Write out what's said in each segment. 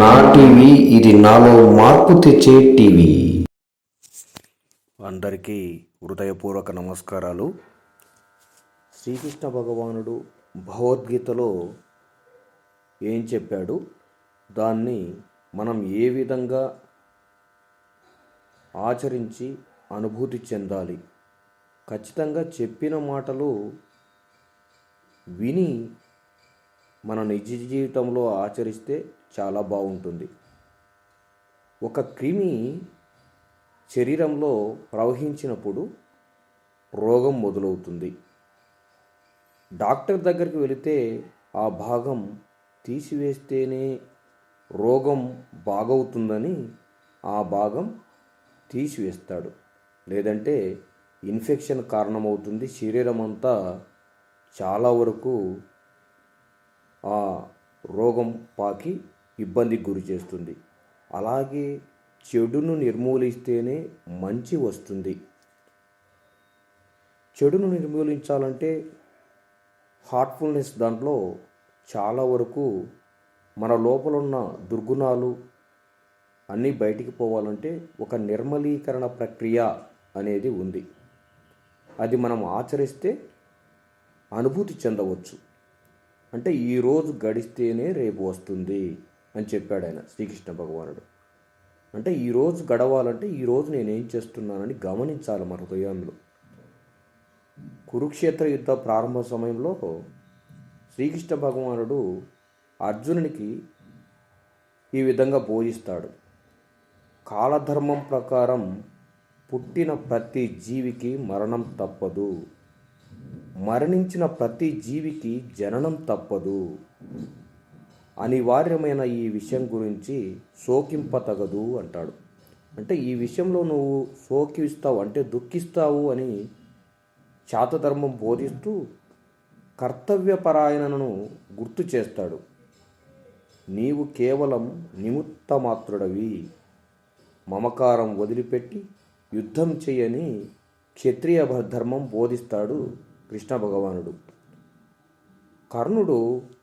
నా టీవీ ఇది నాలో మార్పు తెచ్చే టీవీ. అందరికీ హృదయపూర్వక నమస్కారాలు. శ్రీకృష్ణ భగవానుడు భగవద్గీతలో ఏం చెప్పాడు, దాన్ని మనం ఏ విధంగా ఆచరించి అనుభూతి చెందాలి, ఖచ్చితంగా చెప్పిన మాటలు విని మన నిజ జీవితంలో ఆచరిస్తే చాలా బాగుంటుంది. ఒక క్రిమి శరీరంలో ప్రవహించినప్పుడు రోగం మొదలవుతుంది. డాక్టర్ దగ్గరికి వెళితే ఆ భాగం తీసివేస్తేనే రోగం బాగవుతుందని ఆ భాగం తీసివేస్తాడు, లేదంటే ఇన్ఫెక్షన్ కారణమవుతుంది. శరీరం అంతా చాలా వరకు ఆ రోగం పాకి ఇబ్బందికి గురి చేస్తుంది. అలాగే చెడును నిర్మూలిస్తేనే మంచి వస్తుంది. చెడును నిర్మూలించాలంటే హార్ట్ఫుల్నెస్ దాంట్లో చాలా వరకు మన లోపల ఉన్న దుర్గుణాలు అన్నీ బయటికి పోవాలంటే ఒక నిర్మలీకరణ ప్రక్రియ అనేది ఉంది. అది మనం ఆచరిస్తే అనుభూతి చెందవచ్చు. అంటే ఈరోజు గడిస్తేనే రేపు వస్తుంది అని చెప్పాడు ఆయన, శ్రీకృష్ణ భగవానుడు. అంటే ఈరోజు గడవాలంటే ఈరోజు నేనేం చేస్తున్నానని గమనించాలి మన హృదయంలో. కురుక్షేత్ర యుద్ధ ప్రారంభ సమయంలో శ్రీకృష్ణ భగవానుడు అర్జునునికి ఈ విధంగా బోధిస్తాడు. కాలధర్మం ప్రకారం పుట్టిన ప్రతి జీవికి మరణం తప్పదు, మరణించిన ప్రతి జీవికి జననం తప్పదు. అనివార్యమైన ఈ విషయం గురించి శోకింపతగదు అంటాడు. అంటే ఈ విషయంలో నువ్వు శోకిస్తావు అంటే దుఃఖిస్తావు అని శాతధర్మం బోధిస్తూ కర్తవ్యపరాయణను గుర్తు చేస్తాడు. నీవు కేవలం నిమిత్త మాత్రుడవి, మమకారం వదిలిపెట్టి యుద్ధం చేయని క్షత్రియ ధర్మం బోధిస్తాడు కృష్ణ భగవానుడు. కర్ణుడు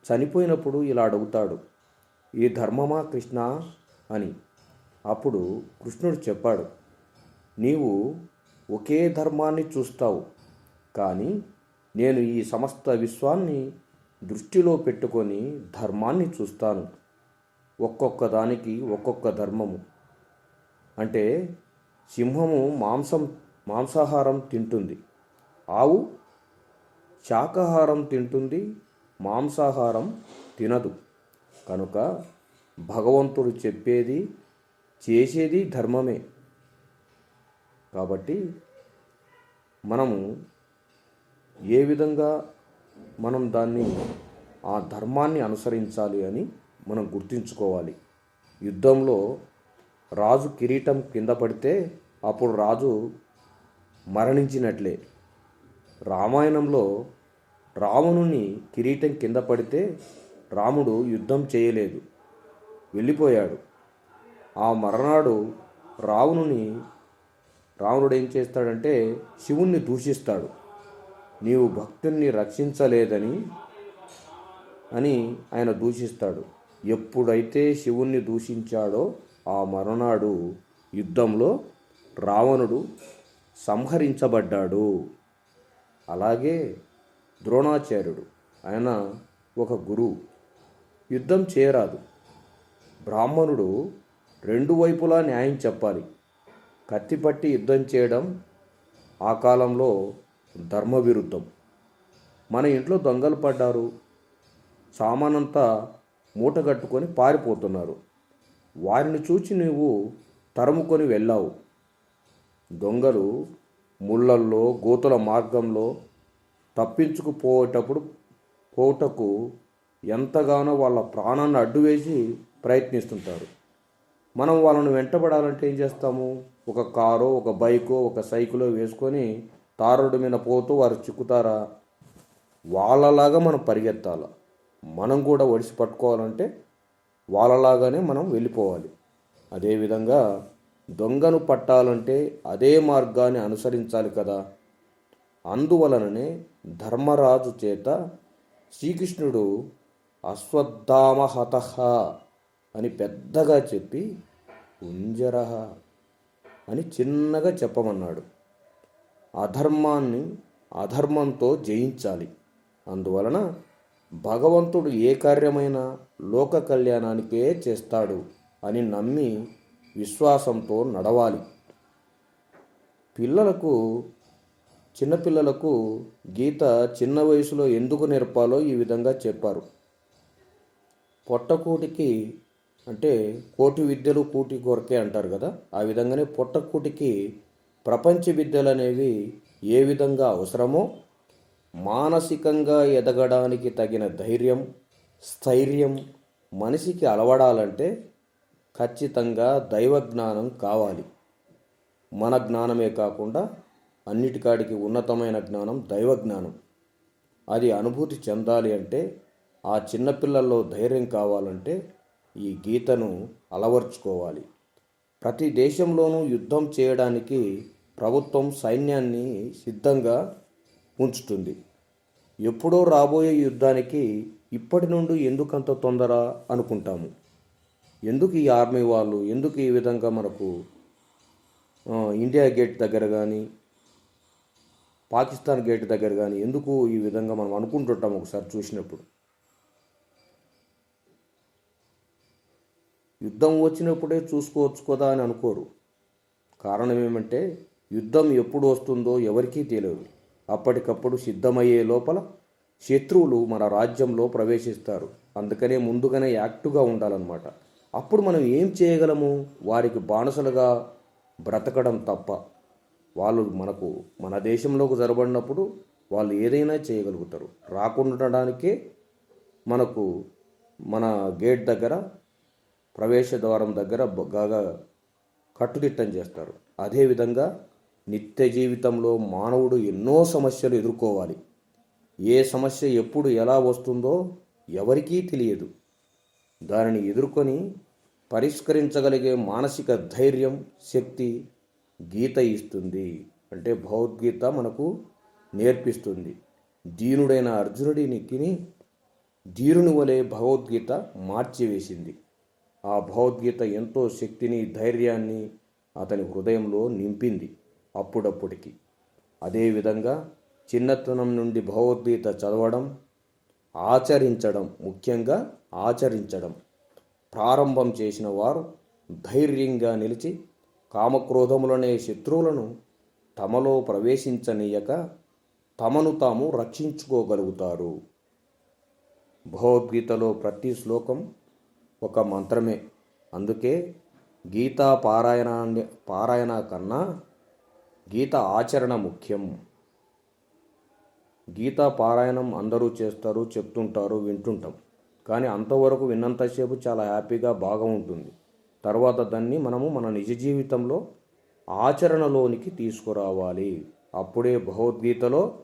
చనిపోయినప్పుడు ఇలా అడుగుతాడు, ఈ ధర్మమా కృష్ణ అని. అప్పుడు కృష్ణుడు చెప్పాడు, నీవు ఒకే ధర్మాన్ని చూస్తావు, కానీ నేను ఈ సమస్త విశ్వాన్ని దృష్టిలో పెట్టుకొని ధర్మాన్ని చూస్తాను. ఒక్కొక్క దానికి ఒక్కొక్క ధర్మము. అంటే సింహము మాంసాహారం తింటుంది, ఆవు శాకాహారం తింటుంది, మాంసాహారం తినదు. కనుక భగవంతుడు చెప్పేది చేసేది ధర్మమే. కాబట్టి మనము ఏ విధంగా మనం దాన్ని ఆ ధర్మాన్ని అనుసరించాలి అని మనం గుర్తుంచుకోవాలి. యుద్ధంలో రాజు కిరీటం కింద పడితే అప్పుడు రాజు మరణించినట్లే. రామాయణంలో రావణుని కిరీటం కింద పడితే రాముడు యుద్ధం చేయలేదు, వెళ్ళిపోయాడు. ఆ మర్నాడు రావణుడు ఏం చేస్తాడంటే శివుణ్ణి దూషిస్తాడు. నీవు భక్తుణ్ణి రక్షించలేదని అని ఆయన దూషిస్తాడు. ఎప్పుడైతే శివుణ్ణి దూషించాడో ఆ మరునాడు యుద్ధంలో రావణుడు సంహరించబడ్డాడు. అలాగే ద్రోణాచార్యుడు, ఆయన ఒక గురువు, యుద్ధం చేయరాదు. బ్రాహ్మణుడు రెండు వైపులా న్యాయం చెప్పాలి. కత్తిపట్టి యుద్ధం చేయడం ఆ కాలంలో ధర్మ విరుద్ధం. మన ఇంట్లో దొంగలు పడ్డారు, సామానంతా మూటగట్టుకొని పారిపోతున్నారు. వారిని చూచి నువ్వు తరుముకొని వెళ్ళావు. దొంగలు ముళ్ళల్లో గోతుల మార్గంలో పోవుటకు ఎంతగానో వాళ్ళ ప్రాణాన్ని అడ్డువేసి ప్రయత్నిస్తుంటారు. మనం వాళ్ళని వెంటబడాలంటే ఏం చేస్తాము? ఒక కారో ఒక బైకో ఒక సైకిలో వేసుకొని తారుడు మీద పోతూ వారు చిక్కుతారా? వాళ్ళలాగా మనం పరిగెత్తాలి. మనం కూడా ఒడిసి పట్టుకోవాలంటే వాళ్ళలాగానే మనం వెళ్ళిపోవాలి. అదేవిధంగా దొంగను పట్టాలంటే అదే మార్గాన్ని అనుసరించాలి కదా. అందువలననే ధర్మరాజు చేత శ్రీకృష్ణుడు అశ్వత్థామ హతః అని పెద్దగా చెప్పి కుంజరహ అని చిన్నగా చెప్పమన్నాడు. అధర్మాన్ని అధర్మంతో జయించాలి. అందువలన భగవంతుడు ఏ కార్యమైనా లోక కళ్యాణానికే చేస్తాడు అని నమ్మి విశ్వాసంతో నడవాలి. చిన్నపిల్లలకు గీత చిన్న వయసులో ఎందుకు నేర్పాలో ఈ విధంగా చెప్పారు. పొట్టకూటికి అంటే కోటి విద్యలు కూటి కొరకే అంటారు కదా, ఆ విధంగానే పొట్టకూటికి ప్రపంచ విద్యలు అనేవి ఏ విధంగా అవసరమో మానసికంగా ఎదగడానికి తగిన ధైర్యం, స్థైర్యం మనిషికి అలవడాలంటే ఖచ్చితంగా దైవజ్ఞానం కావాలి. మన జ్ఞానమే కాకుండా అన్నిటికాడికి ఉన్నతమైన జ్ఞానం దైవజ్ఞానం. అది అనుభూతి చెందాలి అంటే, ఆ చిన్నపిల్లల్లో ధైర్యం కావాలంటే ఈ గీతను అలవర్చుకోవాలి. ప్రతి దేశంలోనూ యుద్ధం చేయడానికి ప్రభుత్వం సైన్యాన్ని సిద్ధంగా ఉంచుతుంది. ఎప్పుడో రాబోయే యుద్ధానికి ఇప్పటి నుండి ఎందుకంత తొందర అనుకుంటాము. ఎందుకు ఈ ఆర్మీ వాళ్ళు ఎందుకు ఈ విధంగా మనకు ఇండియా గేట్ దగ్గర కానీ పాకిస్తాన్ గేట్ దగ్గర కానీ ఎందుకు ఈ విధంగా మనం అనుకుంటుంటాం ఒకసారి చూసినప్పుడు. యుద్ధం వచ్చినప్పుడే చూసుకోవచ్చు కదా అని అనుకోరు. కారణం ఏమంటే యుద్ధం ఎప్పుడు వస్తుందో ఎవరికీ తెలియదు. అప్పటికప్పుడు సిద్ధమయ్యే లోపల శత్రువులు మన రాజ్యంలో ప్రవేశిస్తారు. అందుకనే ముందుగానే యాక్టివ్గా ఉండాలన్నమాట. అప్పుడు మనం ఏం చేయగలము? వారికి బానిసలుగా బ్రతకడం తప్ప. వాళ్ళు మన దేశంలోకి జరబడినప్పుడు వాళ్ళు ఏదైనా చేయగలుగుతారు. రాకుండడానికే మన గేట్ దగ్గర ప్రవేశ ద్వారం దగ్గర బాగా కట్టుదిట్టం చేస్తారు. అదేవిధంగా నిత్య జీవితంలో మానవుడు ఎన్నో సమస్యలు ఎదుర్కోవాలి. ఏ సమస్య ఎప్పుడు ఎలా వస్తుందో ఎవరికీ తెలియదు. దానిని ఎదుర్కొని పరిష్కరించగలిగే మానసిక ధైర్యం, శక్తి గీత ఇస్తుంది. అంటే భగవద్గీత మనకు నేర్పిస్తుంది. దీనుడైన అర్జునుడిని ధీరుని వలె భగవద్గీత మార్చివేసింది. ఆ భగవద్గీత ఎంతో శక్తిని, ధైర్యాన్ని అతని హృదయంలో నింపింది అప్పుడప్పటికి. అదేవిధంగా చిన్నతనం నుండి భగవద్గీత చదవడం, ఆచరించడం, ముఖ్యంగా ఆచరించడం ప్రారంభం చేసిన వారు ధైర్యంగా నిలిచి కామక్రోధములనే శత్రువులను తమలో ప్రవేశించనీయక తమను తాము రక్షించుకోగలుగుతారు. భగవద్గీతలో ప్రతి శ్లోకం ఒక మంత్రమే. అందుకే గీతా పారాయణ కన్నా గీత ఆచరణ ముఖ్యం. గీతా పారాయణం అందరూ చేస్తారు, చెప్తుంటారు, వింటుంటాం. కానీ అంతవరకు విన్నంతసేపు చాలా హ్యాపీగా బాగా ఉంటుంది. తర్వాత దాన్ని మనము మన నిజ జీవితంలో ఆచరణలోనికి తీసుకురావాలి. అప్పుడే భగవద్గీతలో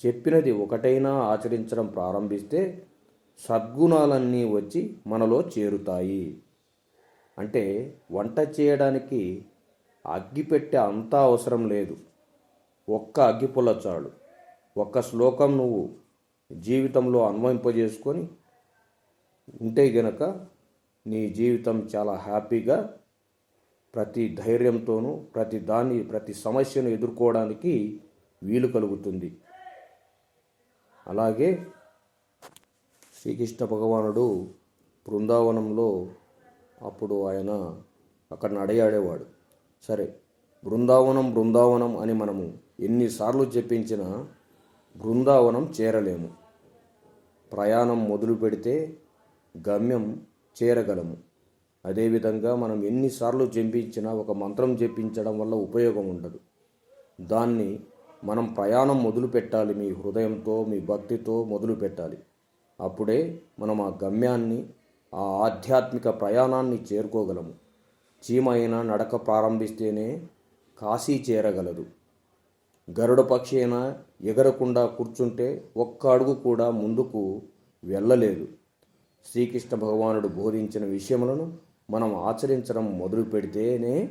చెప్పినది ఒకటైనా ఆచరించడం ప్రారంభిస్తే సద్గుణాలన్నీ వచ్చి మనలో చేరుతాయి. అంటే వంట చేయడానికి అగ్గిపెట్టె అంతా అవసరం లేదు. ఒక్క అగ్గిపుల్ల చాలు. ఒక్క శ్లోకం నువ్వు జీవితంలో అన్వయింపజేసుకొని ఉంటే గనక నీ జీవితం చాలా హ్యాపీగా ప్రతి ధైర్యంతోనూ ప్రతి సమస్యను ఎదుర్కోవడానికి వీలు కలుగుతుంది. అలాగే శ్రీకృష్ణ భగవానుడు బృందావనంలో అప్పుడు ఆయన అక్కడ నడయాడేవాడు. సరే, బృందావనం అని మనము ఎన్నిసార్లు చెప్పించినా బృందావనం చేరలేము. ప్రయాణం మొదలు పెడితే గమ్యం చేరగలము. అదేవిధంగా మనం ఎన్నిసార్లు జపించినా ఒక మంత్రం జపించడం వల్ల ఉపయోగం ఉండదు. దాన్ని మనం ప్రయాణం మొదలు పెట్టాలి. మీ హృదయంతో, మీ భక్తితో మొదలు పెట్టాలి. అప్పుడే మనం ఆ గమ్యాన్ని, ఆ ఆధ్యాత్మిక ప్రయాణాన్ని చేరుకోగలము. చీమ అయినా నడక ప్రారంభిస్తేనే కాశీ చేరగలదు. గరుడ పక్షి అయినా ఎగరకుండా కూర్చుంటే ఒక్క అడుగు కూడా ముందుకు వెళ్ళలేదు. శ్రీకృష్ణ భగవానుడు బోధించిన విషయములను మనం ఆచరించడం మొదలు పెడితేనే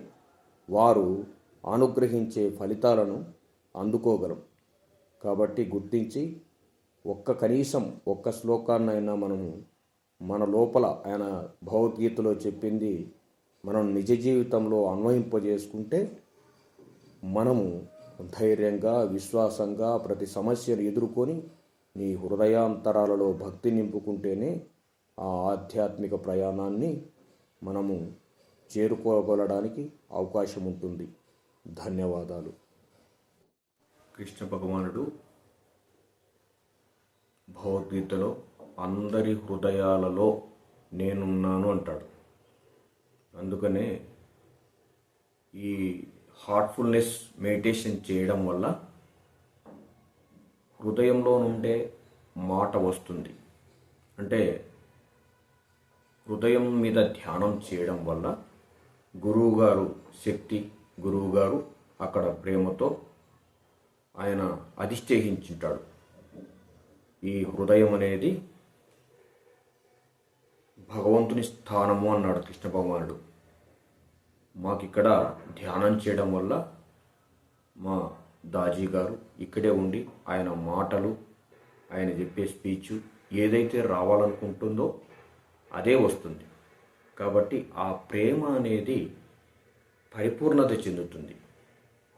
వారు అనుగ్రహించే ఫలితాలను అందుకోగలం. కాబట్టి గుర్తించి కనీసం ఒక్క శ్లోకాన్నైనా మనము మన లోపల ఆయన భగవద్గీతలో చెప్పింది మనం నిజ జీవితంలో అన్వయింపజేసుకుంటే మనము ధైర్యంగా విశ్వాసంగా ప్రతి సమస్యను ఎదుర్కొని నీ హృదయాంతరాలలో భక్తి నింపుకుంటేనే ఆ ఆధ్యాత్మిక ప్రయాణాన్ని మనము చేరుకోగలడానికి అవకాశం ఉంటుంది. ధన్యవాదాలు. కృష్ణ భగవానుడు భగవద్గీతలో అందరి హృదయాలలో నేనున్నాను అంటాడు. అందుకనే ఈ హార్ట్ఫుల్నెస్ మెడిటేషన్ చేయడం వల్ల హృదయంలో నుండే మాట వస్తుంది. అంటే హృదయం మీద ధ్యానం చేయడం వల్ల గురువుగారు శక్తి, గురువుగారు అక్కడ ప్రేమతో ఆయన అధిష్ఠించుంటాడు. ఈ హృదయం అనేది భగవంతుని స్థానము అన్నాడు కృష్ణ భగవానుడు. మాకిక్కడ ధ్యానం చేయడం వల్ల మా దాజీ గారు ఇక్కడే ఉండి ఆయన మాటలు, ఆయన చెప్పే స్పీచ్ ఏదైతే రావాలనుకుంటుందో అదే వస్తుంది. కాబట్టి ఆ ప్రేమ అనేది పరిపూర్ణత చెందుతుంది.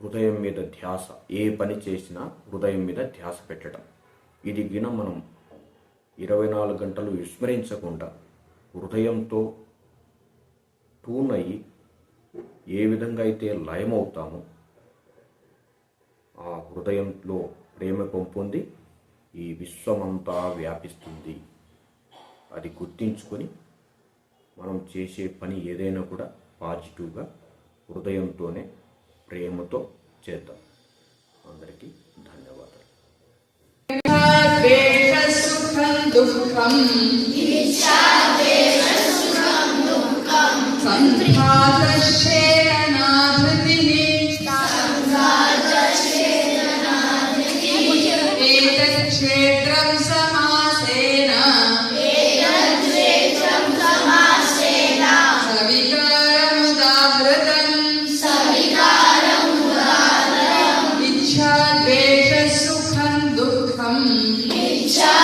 హృదయం మీద ధ్యాస, ఏ పని చేసినా హృదయం మీద ధ్యాస పెట్టడం, ఇది గిన మనం 24 గంటలు విస్మరించకుండా హృదయంతో ట్యూన్ అయ్యి ఏ విధంగా అయితే లయమవుతామో ఆ హృదయంలో ప్రేమ పొంది ఈ విశ్వమంతా వ్యాపిస్తుంది. అది గుర్తించుకొని మనం చేసే పని ఏదైనా కూడా పాజిటివ్గా హృదయంతోనే ప్రేమతో చేద్దాం. అందరికీ ధన్యవాదాలు. ఇచ్చా